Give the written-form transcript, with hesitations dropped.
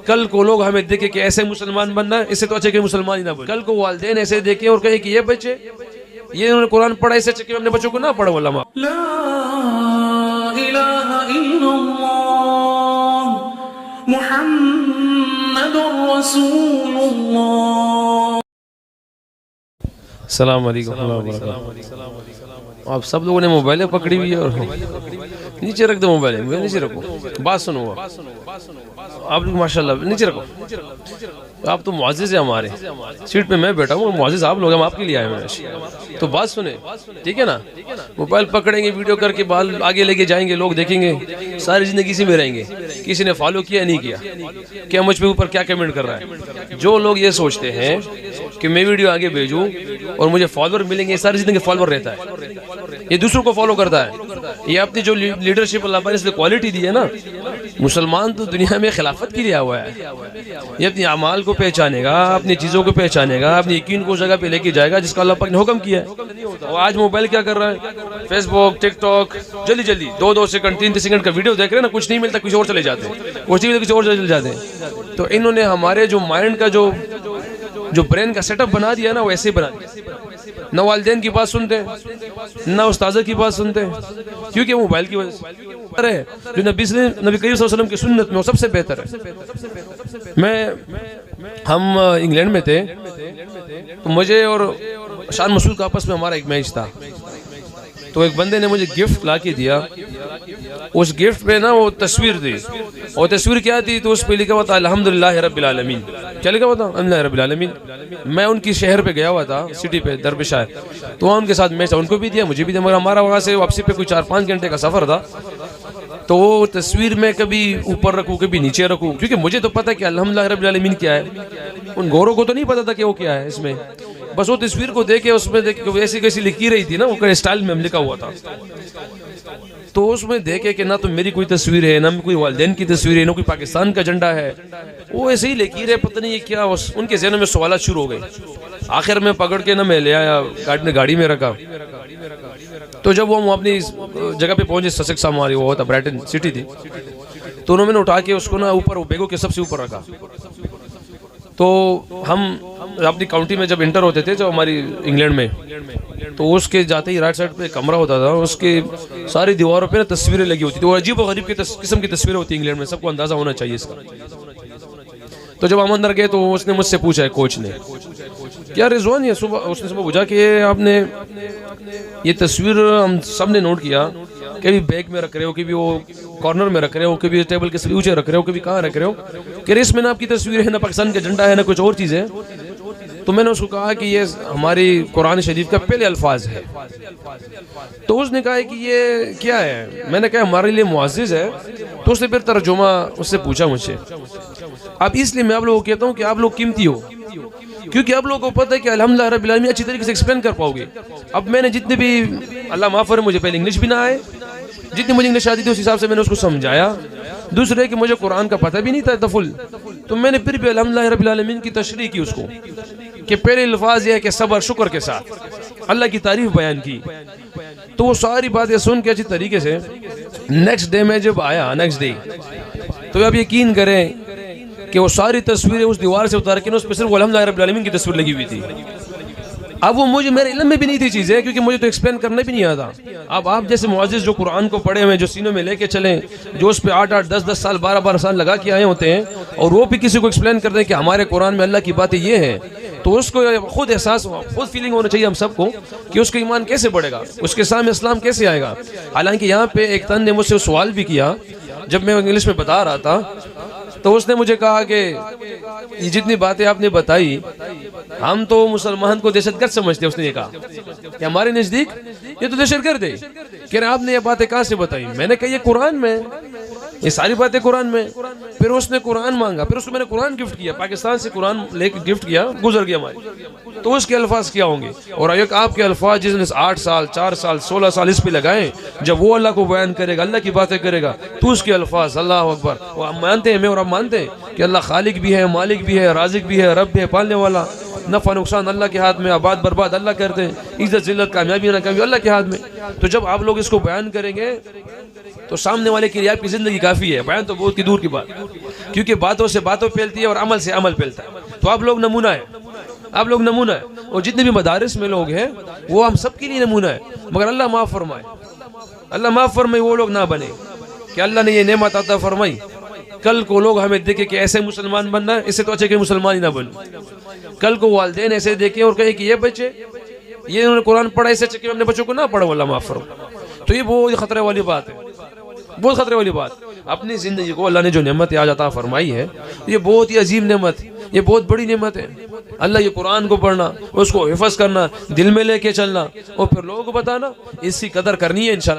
کل کو لوگ ہمیں دیکھیں کہ ایسے مسلمان بننا ہے، اس سے تو اچھا کہ مسلمان ہی نہ بنے. کل کو والدین ایسے دیکھیں اور کہیں کہ یہ بچے یہ انہوں نے قرآن پڑھا، اس سے اچھا کہ اپنے بچوں کو نہ پڑھو. علماء لا الہ الا اللہ محمد رسول اللہ. السلام علیکم ورحمۃ اللہ وبرکاتہ. آپ سب لوگوں نے موبائلیں پکڑی ہوئی ہے اور نیچے رکھ دو موبائل، نیچے رکھو، بات سنو. آپ لوگ ماشاءاللہ نیچے رکھو. آپ تو معزز ہیں، ہمارے سیٹ پہ میں بیٹھا ہوں، معزز آپ لوگ، ہم آپ کے لیے آئے ہیں. تو بات سنیں، ٹھیک ہے نا؟ موبائل پکڑیں گے، ویڈیو کر کے بال آگے لے کے جائیں گے، لوگ دیکھیں گے، ساری زندگی اسی میں رہیں گے. کسی نے فالو کیا نہیں کیا، کیا مجھ پہ اوپر کیا کمنٹ کر رہا ہے. جو لوگ یہ سوچتے ہیں کہ میں ویڈیو آگے بھیجوں اور مجھے فالوور ملیں گے، ساری زندگی فالوور رہتا ہے، یہ دوسروں کو فالو کرتا ہے. یہ اپنی جو لیڈرشپ اللہ نے اس لیے کوالٹی دی ہے نا، مسلمان تو دنیا میں خلافت کے لیے آیا ہے. یہ اپنی اعمال کو پہچانے گا، اپنی چیزوں کو پہچانے گا، اپنی یقین کو جگہ پہ لے کے جائے گا جس کا اللہ پاک نے حکم کیا ہے. اور آج موبائل کیا کر رہا ہے؟ فیس بک، ٹک ٹاک، جلدی 2 سیکنڈ 3 سیکنڈ کا ویڈیو دیکھ رہے ہیں نا، کچھ نہیں ملتا کچھ اور چلے جاتے ہیں، کچھ نہیں ملتا کچھ اور چلے جاتے ہیں. تو انہوں نے ہمارے جو مائنڈ کا جو برین کا سیٹ اپ بنا دیا نا، وہ ایسے ہی بنا دیا. نہ والدین کی بات سنتے ہیں، نہ استاذہ کی بات سنتے ہیں، کیونکہ موبائل کی وجہ سے جو نبی کریم صلی اللہ علیہ وسلم کی سنت میں وہ سب سے بہتر ہے. ہم انگلینڈ میں تھے، تو مجھے اور شان مسعود کا آپس میں ہمارا ایک میچ تھا. تو ایک بندے نے مجھے گفٹ لا کے دیا. اس گفٹ پہ نا وہ تصویر تھی، اور تصویر کیا تھی؟ تو اس پہ لکھا ہوا تھا الحمدللہ رب العالمین. کیا لکھا ہوا تھا؟ الحمدللہ رب العالمین. میں ان کی شہر پہ گیا ہوا تھا، سٹی پہ، دربشاہ، تو وہاں ان کے ساتھ میچ تھا. ان کو بھی دیا، مجھے بھی دیا، مگر ہمارا وہاں سے واپسی پہ کوئی 4-5 گھنٹے کا سفر تھا. تو وہ تصویر میں کبھی اوپر رکھوں کبھی نیچے رکھوں، کیونکہ مجھے تو پتا کہ الحمدللہ رب العالمین کیا ہے. ان گوروں کو تو نہیں پتا تھا کہ وہ کیا ہے اس میں. بس وہ تصویر کو دیکھے، اس میں دیکھ ایسی کیسی لکھی رہی تھی نا، وہ اسٹائل میں لکھا ہوا تھا. تو اس میں دیکھے کہ نہ تو میری کوئی تصویر ہے، نہ کوئی والدین کی تصویر ہے، نہ کوئی پاکستان کا جھنڈا ہے. وہ ایسے ہی لکھی رہے، پتہ نہیں یہ کیا. ان کے ذہن میں سوالات شروع ہو گئے. آخر میں پکڑ کے نہ میں لے آیا، گاڑی میں رکھا. تو جب وہ اپنی جگہ پہ پہنچے، سسیکس ہماری وہ تھا، برائٹن سٹی تھی، تو انہوں نے اٹھا کے اس کو نا اوپر بیگوں کے سب سے اوپر رکھا. تو ہم اپنی کاؤنٹی میں جب انٹر ہوتے تھے، جو ہماری انگلینڈ میں، تو اس کے جاتے ہی رائٹ سائڈ پہ کمرہ ہوتا تھا، اس کے ساری دیواروں پہ نا تصویریں لگی ہوتی تھی. وہ عجیب و غریب قسم کی تصویریں ہوتی ہیں انگلینڈ میں، سب کو اندازہ ہونا چاہیے اس کا. تو جب ہم اندر گئے تو اس نے مجھ سے پوچھا، کوچ نے، کیا رضوان، یہ اس نے صبح پوچھا کہ آپ نے یہ تصویر، ہم سب نے نوٹ کیا، کبھی بیگ میں رکھ رہے ہو، کبھی وہ کارنر میں رکھ رہے ہو، کبھی ٹیبل کے نیچے رکھ رہے ہو، کبھی کہاں رکھ رہے ہو، کہ اس میں نہ آپ کی تصویر ہے، نہ پاکستان کا جھنڈا ہے، نہ کچھ اور چیز ہے. تو میں نے اس کو کہا کہ یہ ہماری قرآن شریف کا پہلے الفاظ ہے. تو اس نے کہا کہ یہ کیا ہے؟ میں نے کہا ہمارے لیے معزز ہے. تو اس نے پھر ترجمہ اس سے پوچھا مجھ سے. اب اس لیے میں آپ لوگوں کو کہتا ہوں کہ آپ لوگ قیمتی ہو، کیونکہ آپ لوگوں کو پتہ ہے کہ الحمدللہ رب العالمین اچھی طریقے سے ایکسپلین کر پاؤ گے. اب میں نے جتنے بھی، اللہ معاف کرے، مجھے پہلے انگلش بھی نہ آئے، جتنی مجھے انگلش آتی تھی اس حساب سے میں نے اس کو سمجھایا. دوسرے کہ مجھے قرآن کا پتہ بھی نہیں تھا تفل، تو میں نے پھر بھی الحمدللہ رب العالمین کی تشریح کی اس کو، کہ پہلے الفاظ یہ ہے کہ صبر شکر کے ساتھ اللہ کی تعریف بیان کی. تو وہ ساری باتیں سن کے اچھی طریقے سے نیکسٹ ڈے میں جب آیا، نیکسٹ ڈے، تو اب یقین کریں کہ وہ ساری تصویریں اس دیوار سے اتار کے اس پہ صرف الحمدللہ رب العالمین کی تصویر لگی ہوئی تھی. اب وہ مجھے، میرے علم میں بھی نہیں تھی چیزیں، کیونکہ مجھے تو ایکسپلین کرنا بھی نہیں آتا. اب آپ جیسے معزز جو قرآن کو پڑھے ہوئے، جو سینوں میں لے کے چلیں، جو اس پہ 8-8 10-10 سال 12-12 سال لگا کے آئے ہوتے ہیں، اور وہ بھی کسی کو ایکسپلین کر دیں کہ ہمارے قرآن میں اللہ کی باتیں یہ ہیں، تو اس کو خود احساس، خود فیلنگ ہونا چاہیے ہم سب کو کہ اس کا ایمان کیسے بڑھے گا، اس کے سامنے اسلام کیسے آئے گا. حالانکہ یہاں پہ ایک تن نے مجھ سے سوال بھی کیا جب میں انگلش میں بتا رہا تھا. تو اس نے مجھے کہا کہ یہ جتنی باتیں آپ نے بتائی، ہم تو مسلمان کو دہشت گرد سمجھتے ہیں. اس نے یہ کہا کہ ہمارے نزدیک یہ تو دہشت گرد ہے. کہہ رہے آپ نے یہ باتیں کہاں سے بتائی؟ میں نے کہا یہ قرآن میں، یہ ساری باتیں قرآن میں. پھر اس نے قرآن مانگا، پھر اس کو میں نے قرآن گفٹ کیا، پاکستان سے قرآن لے کے گفٹ کیا، گزر گیا ہماری. تو اس کے الفاظ کیا ہوں گے؟ اور ایک آپ کے الفاظ جس نے 8 سال 4 سال 16 سال اس پہ لگائیں، جب وہ اللہ کو بیان کرے گا، اللہ کی باتیں کرے گا، تو اس کے الفاظ، اللہ اکبر. وہ ہم مانتے ہیں، میں اور آپ مانتے ہیں کہ اللہ خالق بھی ہے، مالک بھی ہے، رازق بھی ہے، رب بھی ہے، پالنے والا. نفع نقصان اللہ کے ہاتھ میں، آباد برباد اللہ کرتے ہیں، عزت ذلت کامیابی ناکامیابی اللہ کے ہاتھ میں. تو جب آپ لوگ اس کو بیان کریں گے تو سامنے والے کے لیے آپ کی زندگی کافی ہے. بیان تو بہت کی دور کی بات, کیونکہ باتوں سے باتوں پھیلتی ہے اور عمل سے عمل پھیلتا ہے. تو آپ لوگ نمونہ ہیں, آپ لوگ نمونہ ہیں, اور جتنے بھی مدارس میں لوگ ہیں وہ ہم سب کے لیے نمونہ ہے. مگر اللہ معاف فرمائے, اللہ معاف فرمائے وہ لوگ نہ بنے کہ اللہ نے یہ نعمت عطا فرمائی, کل کو لوگ ہمیں دیکھیں کہ ایسے مسلمان بننا ہے, اس سے تو اچھا کہ مسلمان ہی نہ بن. کل کو والدین ایسے دیکھیں اور کہیں کہ یہ بچے یہ انہوں نے قرآن پڑھا, اس سے اچھا کہ اپنے بچوں کو نہ پڑھو, اللہ معاف فرمائے. تو یہ بہت خطرے والی بات ہے, بہت خطرے والی بات. اپنی زندگی کو اللہ نے جو نعمت آج عطا فرمائی ہے, یہ بہت ہی عظیم نعمت, یہ بہت بڑی نعمت ہے. اللہ یہ قرآن کو پڑھنا, اس کو حفظ کرنا, دل میں لے کے چلنا, اور پھر لوگوں کو بتانا, اس کی قدر کرنی ہے انشاءاللہ.